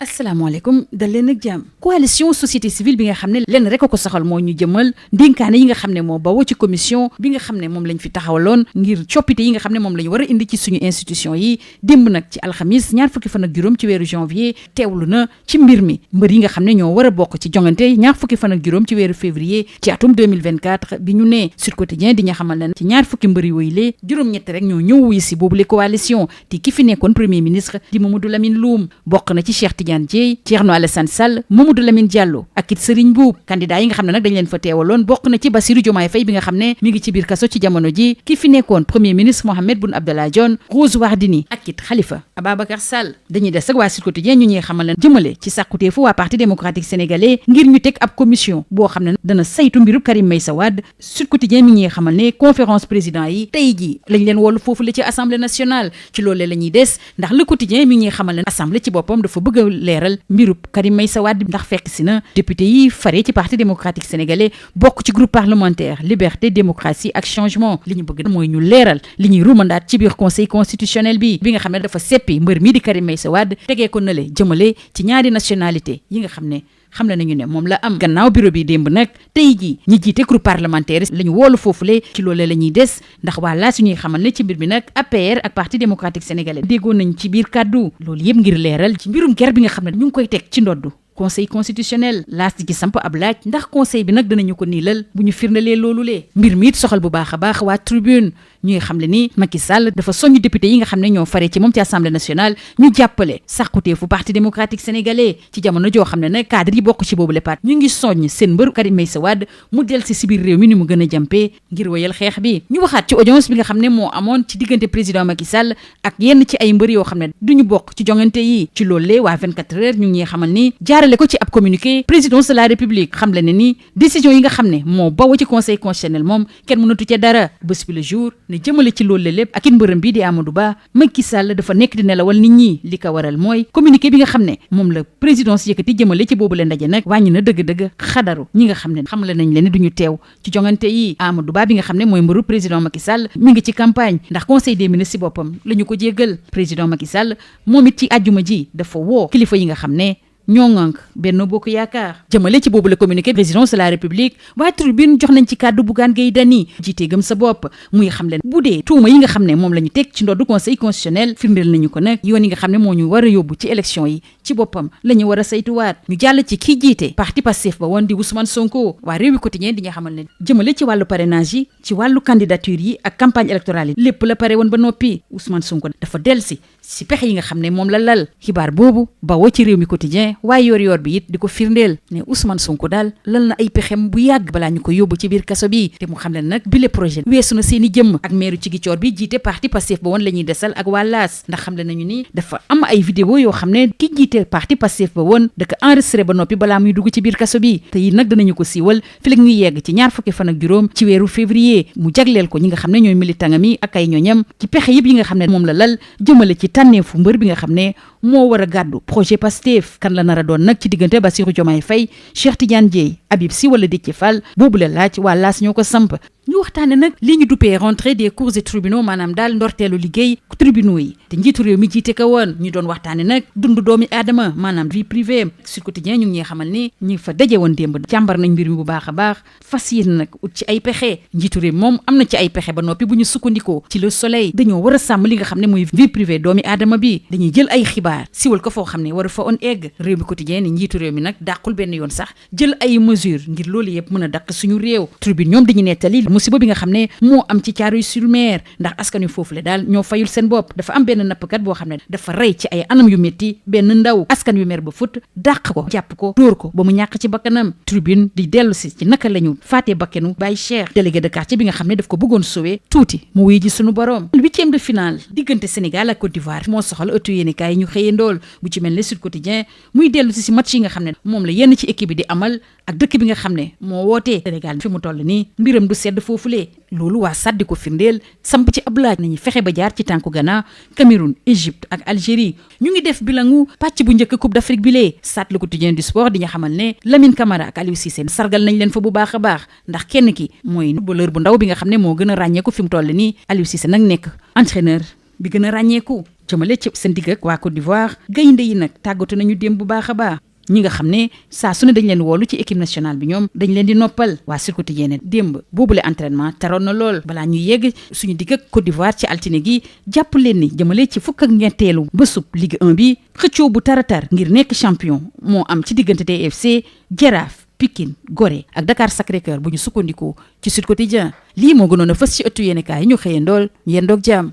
asalaamaaleykum dal leen ak jàmm coalition société civile bi nga xam ne lenn rek a ko soxal moo ñu jëmal ndénkaane yi nga xam ne moo bawoo ci commission bi nga xam ne moom lañ fi taxawaloon ngir coppite yi nga xam ne moom la ñu war a indi ci suñu institution yi démb nag ci alxamis 20 fan ak juróom ci weeru janvier teewlu na ci mbir mi mbër yi nga xam ne ñoo war a bokk ci jongante 20 fan ak juróom ci weeru février ci atum 2024 bi ñu nee Sud Quotidien di nga xamal ne ci 20 mbër yooyu lee juróom-ñett rek ñoo ñëw wuyu si boobu le coalition te ki fi nekkoon premier ministre di Mamadou Lamine Loum bokk na ci Cheikh Tidiane Dièye Thierno Alassane Sall Mamadou Lamine Diallo ak it Serigne Mboup candidat yi nga xam ne nag dañ leen fa teewaloon bokk na ci Bassirou Diomaye Faye bi nga xam ne mi ngi ci biir kaso ci jamono ji ki fi nekkoon premier ministre Mohamed Boun Abdallah Dionne Rose Wardini ak it Khalifa Ababacar Sall dañuy des ak waa Sud Quotidien ñu ñuy xamal leen jëmale ci sàkkuteefu waa parti démocratique sénégalais ngir ñu teg ab commission boo xam ne dana saytu mbirub Karim Meïssa Wade Sud Quotidien mi ñuy xamal ne conférence président yi tey ji lañ leen wollu foofu la ci assemblée nationale ci loolee la ñuy des ndax le quotidien mi ñuy xamal ne assemblée ci boppam dafa bëgg a leeral mbirub Karim Meïssa Wade ndax fekk si na député yi fare ci parti démocratique sénégalais bokk ci groupe parlementaire liberté démocratie ak changement li ñu bëgg mooy ñu leeral li ñuy rumandaat ci biir conseil constitutionnel bi nga xam ne dafa seppi mbër mii di Karim Meïssa Wade tegee ko nale jëmale ci ñaari nationalité yi nga xam ne nañu ne moom la am gannaaw bureau bi démb nag tey jii ñi jiite groupe parlementaire la ñu woolu foofule ci loolee la ñuy des ndax waa laa suñuy xamal ne ci mbir bi nag APR ak parti démocratique sénégalais déggoon nañ ci biir kàddu loolu yëpp ngir leeral ci mbirum ger bi nga xam ne ñu ngi koy teg ci ndoddu conseil constitutionnel laas di ci samp ab laaj ndax conseil bi nag danañu ko niilal bu ñu firndalee loolu lee mbir mi it soxal bu baax a baax waa tribune ñuy xam le ni Macky Sall dafa soññ député yi nga xam ne ñoo fare ci moom ci assemblée nationale ñu jàppale sàkkuteefu parti démocratique sénégalais ci jamono joo xam ne nag cadre yi bokk ci boobu le part ñu ngi soññ seen mbër Karim Meïssa Wade mu del si biir réew mi ni mu gën a jàmpee ngir wéyal xeex bi ñu waxaat ci audience bi nga xam ne moo amoon ci diggante président Macky Sall ak yenn ci ay mbër yoo xam ne duñu bokk ci jongante yi ci loolu lee waa 24 heures ñu ngi ñuy xamal ni jaarale ko ci ab communiqué présidence de la république xam le ne ni décision yi nga xam ne moo bawo ci conseil constitutionnel moom kenn mënatu ca dara bés bi le jour ne jëmale ci loolu lépp ak it mbërëm bii di Amadou Ba Macky Sall dafa nekk di nelawal nit ñi li ko waral mooy communiqué bi nga xam ne moom la présidence yëkkati jëmale ci boobu leen ndaje nag wàññi na dëgg-dëgg xadaru ñi nga xam ne xam la nañ leen duñu teew ci jongante yi Amadou Ba bi nga xam ne mooy mbëru président Macky Sall mi ngi ci campagne ndax conseil des ministres ci boppam la ñu ko jéggal président Macky Sall moom it ci àjjuma ji dafa woo kilifa yi nga xam ne ñoo ŋànk Benno Bokk Yaakaar jëmale ci boobu la communiqué présidence de la république waa tribune jox nañ ci kàddu Bougane Gueye Dany jiite gëm sa bopp muy xam leen bu dee tuuma yi nga xam ne moom la ñu teg ci ndoddu conseil constitutionnel firndeel nañu ko nag yoon yi nga xam ne moo ñu war a yóbbu ci élection yi ci boppam la ñu war a saytuwaat ñu jàll ci kii jiite parti Pastef ba woon di Ousmane Sonko waa Rewmi Quotidien di nga xamal ne jëmale ci wàllu parrainage yi ci wàllu candidature yi ak campagne électorale yi lépp la pare woon ba noppi Ousmane Sonko dafa delsi si pexe yi nga xam ne moom la lal xibaar boobu bawoo ci Rewmi Quotidien waaye yor bi it di ko firndeel ne Ousmane Sonko daal lal na ay pexem bu yàgg balaa ñu ko yóbbu ci biir kaso bi te mu xam ne nag bile projet weesu na seeni jëmm ak maire Ziguinchor bi jiite parti Pastef ba woon la ñuy desal ak wàllaas ndax xam le nañu ni dafa am ay vidéo yoo xam ne ki jiite parti Pastef ba woon da ko enregistré ba noppi balaa muy dugg ci biir kaso bi te it nag danañu ko siiwal fi la ñuy yegg ci 20 fan ak juróom ci weeru février mu jagleel ko ñi nga xam ne ñooy militangam yi ak ay ñooñam ci pexe yëpp yi nga xam ne moom la lal jëmale ci tànneefu mbër bi nga xam ne moo war a gàddu projet Pastef kan la nar a doon nag ci diggante Bassirou Diomaye Faye Cheikh Tidiane Dièye Habib Sy wala Déthié Fall boobu la laaj waa laas ñoo ko samp ñu waxtaane nag li ñu duppee rentrée des cours et tribunaux maanaam daal ndorteelu liggéey tribunaux yi te njiitu réew mi jiite ko woon ñu doon waxtaane nag dund doomi aadama maanaam vie privée Sud Quotidien ñu ngi xamal ni ñi fa daje woon démb jàmbar nañ mbir mi bu baax a baax fas yéene nag ut ci ay pexe njiitu réew moom am na ci ay pexe ba noppi bu ñu sukkandikoo ci Le Soleil dañoo war a sàmm li nga xam ne mooy vie privée doomi aadama bi dañuy jël ay xibaar siwal ko foo xam ne war a fa on egg Rewmi Quotidien ni njiitu réew mi nag dàqul benn yoon sax jël ay mesures ngir loolu yëpp mën a dàq suñu réew tribune ñoom dañu nettali musiba bi nga xam ne moo am ci Thiaroye-sur-Mer ndax askan wi foofu le daal ñoo fayul seen bopp dafa am benn nappkat boo xam ne dafa rey ci ay anam yu métti benn ndaw askan wi mer ba fut dàq ko jàpp ko dóor ko ba mu ñàkk ci bakkanam tribune di dellu si ci naka la ñu faatee bakkanu Baye Cheikh délégué de quartier bi nga xam ne daf ko bëggoon sauver tuuti mu wuy ji suñu borom 8e de finale diggante Sénégal ak Côte d'Ivoire moo soxal ëttu yéenekaay yi ñu xëyee ndool bu ci mel ne Sud Quotidien muy dellu si match yi nga xam ne moom la yenn ci équipe bi di amal ak dëkk bi nga xam ne moo wootee Sénégal fi mu toll nii mbiram du sedd foofulee loolu waa SAD di ko firndeel samp ci ab laaj nañu fexe ba jaar ci tànku Ghana Cameroun Égypte ak Algérie ñu ngi def bilangu pàcc bu njëkk Coupe d'Afrique bi lee SAD le quotidien du sport di nga xamal ne Lamine Camara ak Aliou Cissé sargal nañ leen fa bu baax a baax ndax kenn ki mooy footballeur bu ndaw bi nga xam ne moo gën a ràññeeku fi mu toll nii Aliou Cissé nag nekk entraîneur bi gën a ràññeeku jëmale ci seen digg ak waa Côte d'Ivoire. gaynde yi nag tàggatu nañu démb bu baax a baax ñi nga xam ne saa su ne dañ leen woolu ci équipe nationale bi ñoom dañ leen di noppal waa Sud Quotidien démb boobule entraînement taroon na lool balaa ñuy yegg suñu digg ak Côte d'Ivoire ci altine gi jàpp leen ni jëmale ci fukk ak ñetteelu bésub Ligue 1 bi xëccoo bu taratar ngir nekk champion moo am ci diggante TFC Jaraaf Pikine Gorée ak Dakar Sacré-Cœur bu ñu sukkandikoo ci Sud Quotidien lii moo gënoon a fës ci ëttu yéenekaay yi ñu xëyandool ñu yendoog jàmm